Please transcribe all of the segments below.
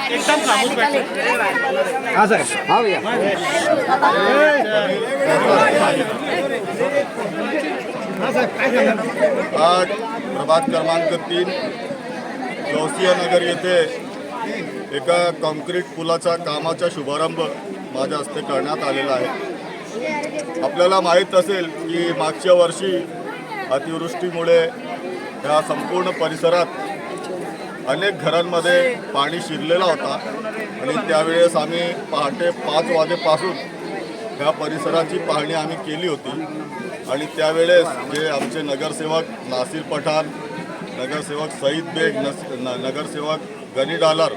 एकदम खामोश बैठे। हाँ सर, हाँ भैया। आज प्रभाग क्रमांक 3 गौसिया नगर येथे एका कॉन्क्रीट पुलाचा कामाचा शुभारंभ माझ्या हस्ते करण्यात आलेला आहे। आपल्याला माहीत असेल की मागच्या वर्षी अतिवृष्टीमुळे या संपूर्ण परिसरात अनेक घरांमध्ये पाणी शिरलेला होता आणि त्यावेळेस आम्ही पहाटे 5 वाजेपासून ह्या परिसराची पाहणी आम्ही केली होती आणि त्यावेळेस जे आमचे नगरसेवक नासिर पठाण, नगरसेवक सईद बेग, नगरसेवक गनी डालर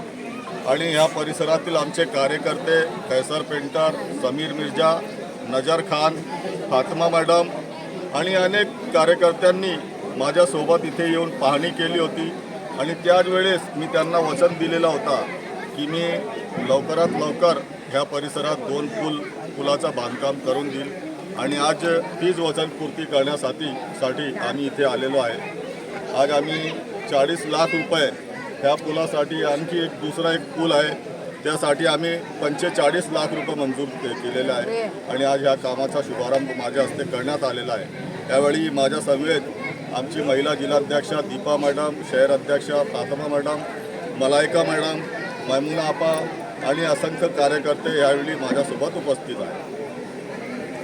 आणि ह्या परिसरातील आमचे कार्यकर्ते कैसर पेंटर, समीर मिर्जा, नजर खान, फातिमा मॅडम आणि अनेक कार्यकर्त्यांनी माझ्यासोबत इथे येऊन पाहणी केली होती आणि त्याच वेळेस मी त्यांना वचन दिलेला होता की मी लवकरात लवकर ह्या परिसरात 2 पुलाचं बांधकाम करून देईल आणि आज तीच वचनपूर्ती करण्यासाठी आम्ही इथे आलेलो आहे। आज आम्ही 40 लाख रुपये ह्या पुलासाठी, आणखी दुसरा एक पूल आहे त्यासाठी आम्ही 45 लाख रुपये मंजूर केलेले आहे आणि आज ह्या कामाचा शुभारंभ माझ्या हस्ते करण्यात आलेला आहे। यावेळी माझ्या समवेत आमची महिला जिल्हाध्यक्षा दीपा मॅडम, शहर अध्यक्षा फातिमा मॅडम, मलायका मॅडम, मैमुना आपा आणि असंख्य कार्यकर्ते यावेळी माझ्यासोबत उपस्थित आहेत।